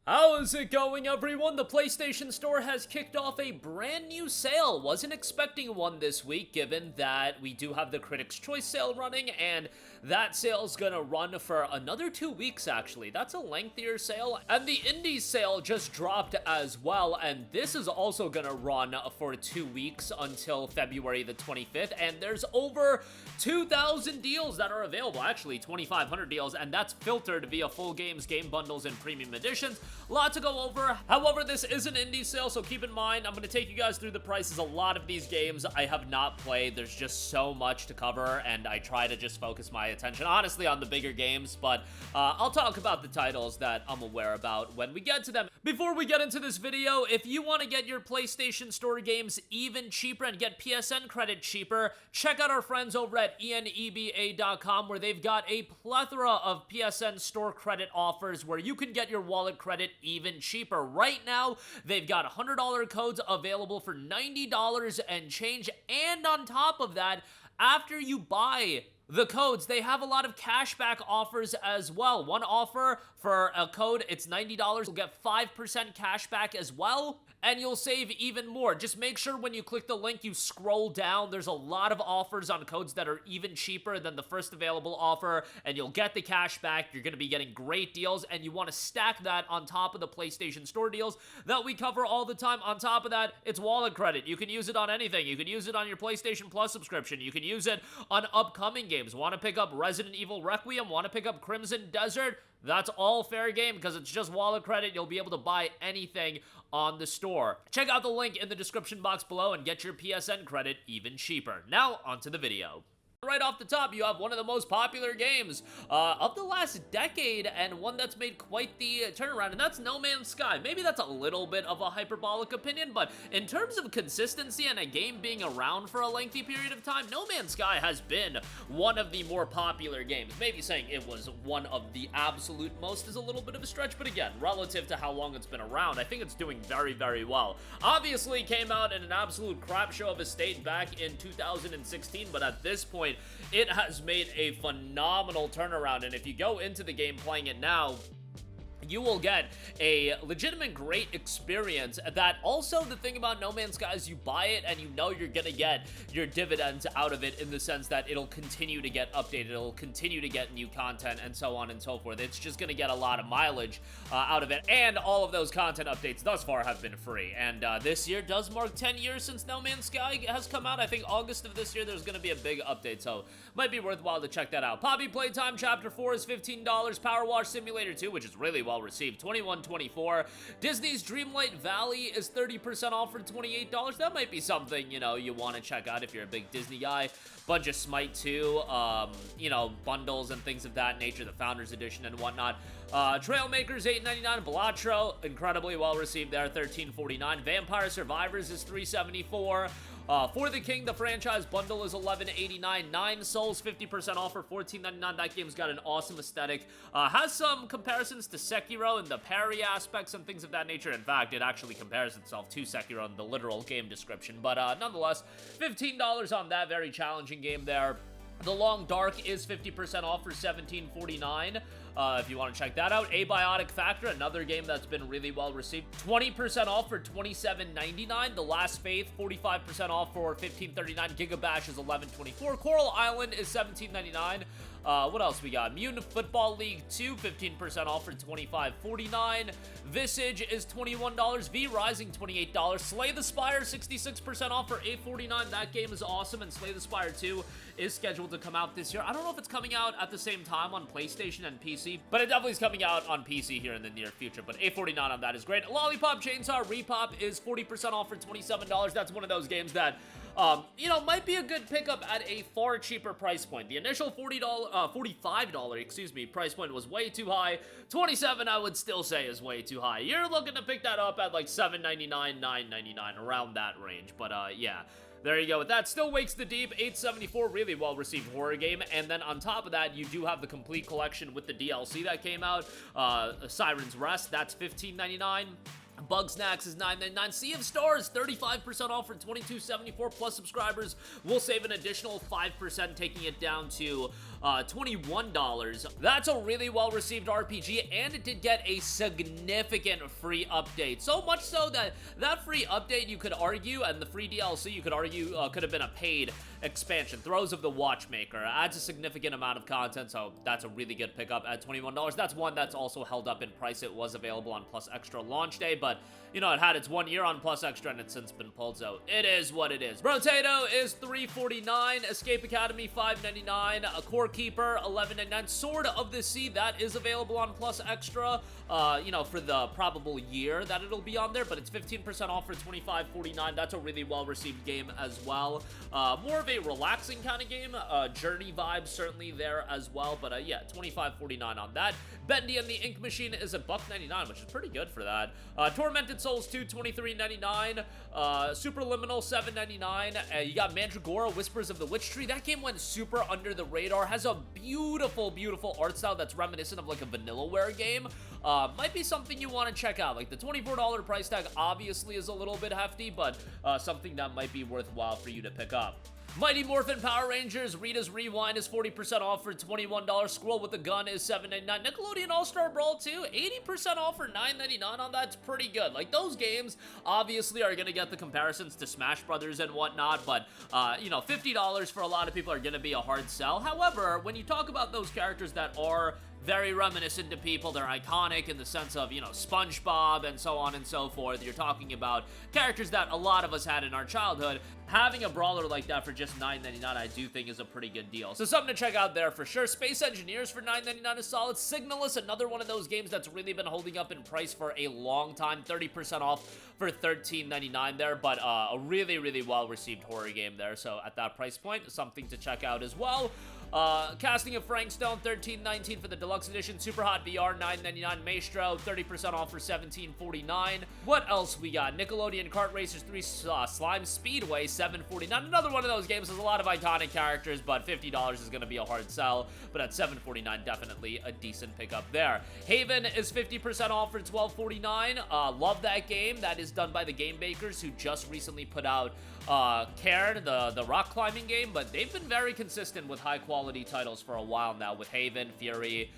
How is it going, everyone? The PlayStation Store has kicked off a brand new sale. Wasn't expecting one this week, given that we do have the Critics' Choice sale running, and that sale's gonna run for another 2 weeks, actually. That's a lengthier sale. And the Indies sale just dropped as well, and this is also gonna run for 2 weeks until February the 25th, and there's over 2,000 deals that are available. Actually, 2,500 deals, and that's filtered via full games, game bundles, and premium editions. Lot to go over. However, this is an indie sale, so keep in mind, I'm going to take you guys through the prices. A lot of these games I have not played. There's just so much to cover, and I try to just focus my attention, honestly, on the bigger games, but I'll talk about the titles that I'm aware about when we get to them. Before we get into this video, if you want to get your PlayStation Store games even cheaper and get PSN credit cheaper, check out our friends over at eneba.com, where they've got a plethora of PSN Store credit offers where you can get your wallet credit even cheaper. Right now, they've got $100 codes available for $90 and change, and on top of that, after you buy the codes, they have a lot of cashback offers as well. One offer for a code, it's $90. You'll get 5% cashback as well, and you'll save even more. Just make sure when you click the link, you scroll down. There's a lot of offers on codes that are even cheaper than the first available offer, and you'll get the cashback. You're going to be getting great deals, and you want to stack that on top of the PlayStation Store deals that we cover all the time. On top of that, it's wallet credit. You can use it on anything. You can use it on your PlayStation Plus subscription. You can use it on upcoming games. Want to pick up Resident Evil Requiem? Want to pick up Crimson Desert? That's all fair game because it's just wallet credit. You'll be able to buy anything on the store. Check out the link in the description box below and get your PSN credit even cheaper. Now, onto the video. Right off the top, you have one of the most popular games of the last decade, and one that's made quite the turnaround, and that's No Man's Sky. Maybe that's a little bit of a hyperbolic opinion, but in terms of consistency and a game being around for a lengthy period of time, No Man's Sky has been one of the more popular games. Maybe saying it was one of the absolute most is a little bit of a stretch, but again, relative to how long it's been around, I think it's doing very, very well. Obviously, came out in an absolute crap show of a state back in 2016, but at this point, it has made a phenomenal turnaround, and if you go into the game playing it now, you will get a legitimate great experience. That also, the thing about No Man's Sky is you buy it and you know you're gonna get your dividends out of it, in the sense that it'll continue to get updated, it'll continue to get new content, and so on and so forth. It's just gonna get a lot of mileage out of it, and all of those content updates thus far have been free. And this year does mark 10 years since No Man's Sky has come out. I think August of this year there's gonna be a big update, so might be worthwhile to check that out. Poppy Playtime Chapter 4 is $15. Power Wash Simulator 2, which is really well received, $21.24. Disney's Dreamlight Valley is 30% off for $28. That might be something, you know, you want to check out if you're a big Disney guy. Bunch of Smite 2, you know, bundles and things of that nature, the Founders Edition and whatnot. Trailmakers, $8.99. Balatro, incredibly well received there, $13.49. Vampire Survivors is $3.74. For the King, the franchise bundle is $11.89. Nine Souls, 50% off for $14.99. That game's got an awesome aesthetic. Has some comparisons to Sekiro in the parry aspects and things of that nature. In fact, it actually compares itself to Sekiro in the literal game description. But nonetheless, $15 on that very challenging game there. The Long Dark is 50% off for $17.49. If you want to check that out. Abiotic Factor, another game that's been really well received, 20% off for $27.99. The Last Faith, 45% off for $15.39. Gigabash is $11.24. Coral Island is $17.99. What else we got? Mutant Football League 2, 15% off for $25.49. Visage is $21. V Rising, $28. Slay the Spire, 66% off for $8.49. That game is awesome, and Slay the Spire 2 is scheduled to come out this year. I don't know if it's coming out at the same time on PlayStation and PC, but it definitely is coming out on PC here in the near future. But $8.49 on that is great. Lollipop Chainsaw Repop is 40% off for $27. That's one of those games that, you know, might be a good pickup at a far cheaper price point. The initial $45, excuse me, price point was way too high. $27, I would still say, is way too high. You're looking to pick that up at like $7.99, $9.99, around that range. But yeah, there you go. With that, Still Wakes the Deep, $8.74, really well-received horror game. And then on top of that, you do have the complete collection with the DLC that came out. Siren's Rest, that's $15.99. Bugsnax is $9.99. Sea of Stars, 35% off for $22.74. Plus subscribers will save an additional 5%, taking it down to $21. That's a really well-received RPG, and it did get a significant free update. So much so that that free update, you could argue, and the free DLC, you could argue, could have been a paid expansion. Throes of the Watchmaker adds a significant amount of content, so that's a really good pickup at $21. That's one that's also held up in price. It was available on Plus Extra launch day, but you know, it had its 1 year on Plus Extra and it's since been pulled, so it is what it is. Brotato is $3.49, Escape Academy $5.99, a Core Keeper $11.99, Sword of the Sea, that is available on Plus Extra, you know, for the probable year that it'll be on there, but it's 15% off for $25.49. That's a really well-received game as well. More of a relaxing kind of game, journey vibes certainly there as well, but yeah, $25.49 on that. Bendy and the Ink Machine is $1.99, which is pretty good for that. Tormented Souls 2, $23.99. Superliminal, $7.99. You got Mandragora, Whispers of the Witch Tree. That game went super under the radar. Has a beautiful, beautiful art style that's reminiscent of like a Vanillaware game. Might be something you want to check out. Like the $24 price tag obviously is a little bit hefty, but something that might be worthwhile for you to pick up. Mighty Morphin Power Rangers, Rita's Rewind is 40% off for $21. Squirrel with the Gun is $7.99. Nickelodeon All-Star Brawl 2, 80% off for $9.99 on that. It's pretty good. Like, those games obviously are going to get the comparisons to Smash Brothers and whatnot, but, you know, $50 for a lot of people are going to be a hard sell. However, when you talk about those characters that are very reminiscent to people, they're iconic in the sense of, you know, SpongeBob and so on and so forth. You're talking about characters that a lot of us had in our childhood. Having a brawler like that for just $9.99, I do think is a pretty good deal. So something to check out there for sure. Space Engineers for $9.99 is solid. Signalus, another one of those games that's really been holding up in price for a long time. 30% off for $13.99 there, but a really, really well-received horror game there. So at that price point, something to check out as well. Casting of Frank Stone, $13.19 for the deluxe edition. Super Hot VR, $9.99. Maestro, 30% off for $17.49. What else we got? Nickelodeon Kart Racers 3 Slime Speedway, $7.49. Another one of those games has a lot of iconic characters, but $50 is going to be a hard sell. But at $7.49, definitely a decent pickup there. Haven is 50% off for $12.49. Love that game. That is done by the Game Bakers, who just recently put out Cairn, the rock climbing game, but they've been very consistent with high quality titles for a while now with Haven, Fury.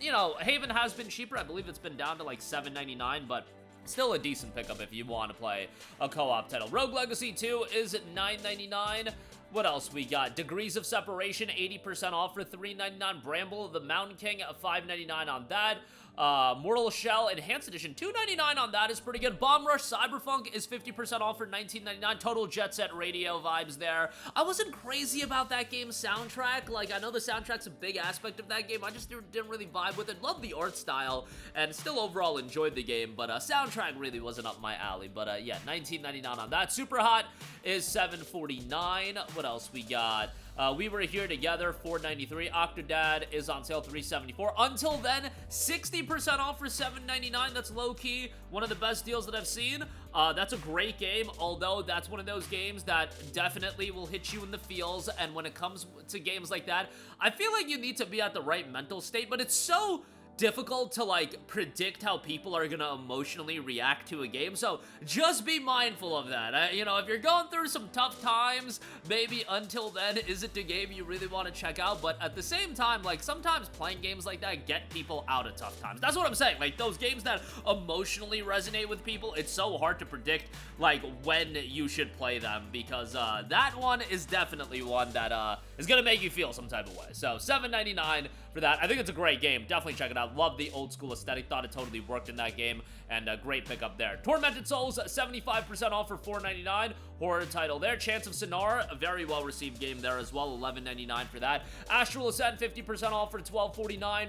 You know, Haven has been cheaper. I believe it's been down to like $7.99, but still a decent pickup if you want to play a co-op title. Rogue Legacy 2 is at $9.99. What else we got? Degrees of Separation, 80% off for $3.99. Bramble of the Mountain King, $5.99 on that. Mortal Shell Enhanced Edition, $2.99 on that is pretty good. Bomb Rush Cyberpunk is 50% off for $19.99. Total Jet Set Radio vibes there. I wasn't crazy about that game's soundtrack. Like, I know the soundtrack's a big aspect of that game. I just didn't really vibe with it. Love the art style and still overall enjoyed the game, but soundtrack really wasn't up my alley. But yeah, $19.99 on that. Super Hot is $7.49. What else we got? We Were Here Together, $4.93. Octodad is on sale, $3.74. Until then, 60% off for $7.99. That's low-key one of the best deals that I've seen. That's a great game, although that's one of those games that definitely will hit you in the feels, and when it comes to games like that, I feel like you need to be at the right mental state, but it's so difficult to like predict how people are gonna emotionally react to a game, so just be mindful of that. You know, if you're going through some tough times, maybe Until Then isn't a game you really want to check out, but at the same time, like, sometimes playing games like that get people out of tough times. That's what I'm saying. Like, those games that emotionally resonate with people, it's so hard to predict like when you should play them, because that one is definitely one that is gonna make you feel some type of way. So $7.99 for that. I think it's a great game. Definitely check it out. Love the old school aesthetic. Thought it totally worked in that game, and a great pickup there. Tormented Souls, 75% off for $4.99. Horror title there. Chance of Sonar, a very well received game there as well. $11.99 for that. Astral Ascent, 50% off for $12.49.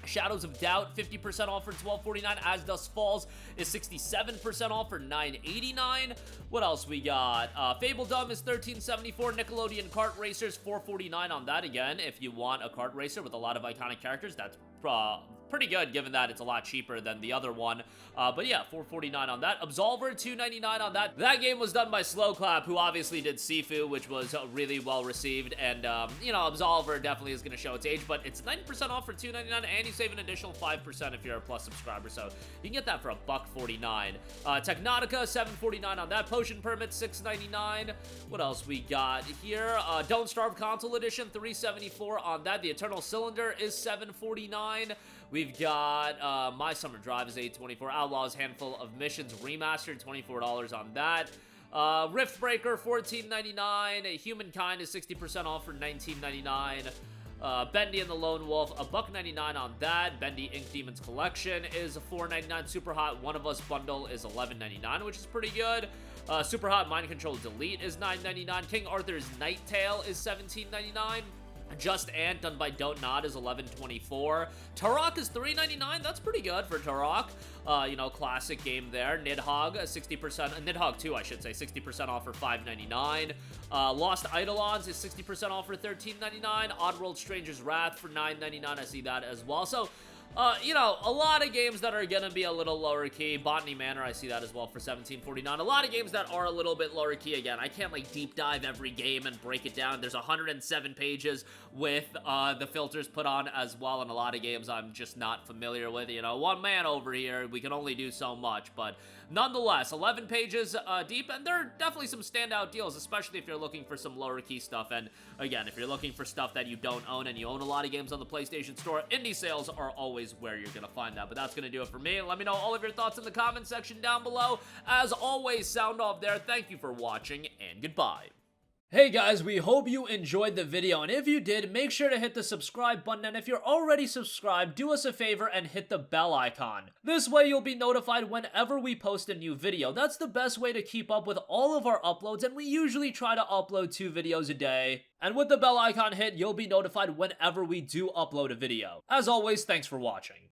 Shadows of Doubt, 50% off for $12.49. As Dusk Falls is 67% off for $9.89. What else we got? Fable Dumb is $13.74. Nickelodeon Kart Racers, $4.49 on that. Again, if you want a kart racer with a lot of iconic characters, that's pretty good given that it's a lot cheaper than the other one. But yeah, $4.49 on that. Absolver, $2.99 on that. That game was done by Slowclap, who obviously did Sifu, which was really well received. And, you know, Absolver definitely is going to show its age, but it's 90% off for $2.99, and you save an additional 5% if you're a Plus subscriber. So you can get that for $1.49. Technotica, $7.49 on that. Potion Permit, $6.99. What else we got here? Don't Starve Console Edition, $3.74 on that. The Eternal Cylinder is $7.49. We've got My Summer Drive is $8.24. Outlaws Handful of Missions Remastered, $24 on that. Riftbreaker, $14.99. Humankind is 60% off for $19.99. Bendy and the Lone Wolf, $1.99 on that. Bendy Ink Demons Collection is $4.99. Super Hot One of Us bundle is $11.99, which is pretty good. Super Hot Mind Control Delete is $9.99. King Arthur's Night Tale is $17.99. Just Ant, done by Don't Nod, is $11.24. Turok is $3.99. That's pretty good for Turok. You know, classic game there. Nidhogg, 60%, Nidhogg 2, I should say, 60% off for $5.99. Lost Eidolons is 60% off for $13.99. Oddworld Stranger's Wrath for $9.99. I see that as well. So, you know, a lot of games that are gonna be a little lower key. Botany Manor, I see that as well for $17.49. A lot of games that are a little bit lower key. Again, I can't, like, deep dive every game and break it down. There's 107 pages with the filters put on as well, and a lot of games I'm just not familiar with. You know, one man over here, we can only do so much, but nonetheless, 11 pages deep, and there are definitely some standout deals, especially if you're looking for some lower key stuff. And again, if you're looking for stuff that you don't own and you own a lot of games on the PlayStation Store, indie sales are always where you're gonna find that. But that's gonna do it for me. Let me know all of your thoughts in the comment section down below. As always, sound off there. Thank you for watching, and goodbye. Hey guys, we hope you enjoyed the video, and if you did, make sure to hit the subscribe button, and if you're already subscribed, do us a favor and hit the bell icon. This way you'll be notified whenever we post a new video. That's the best way to keep up with all of our uploads, and we usually try to upload 2 videos a day. And with the bell icon hit, you'll be notified whenever we do upload a video. As always, thanks for watching.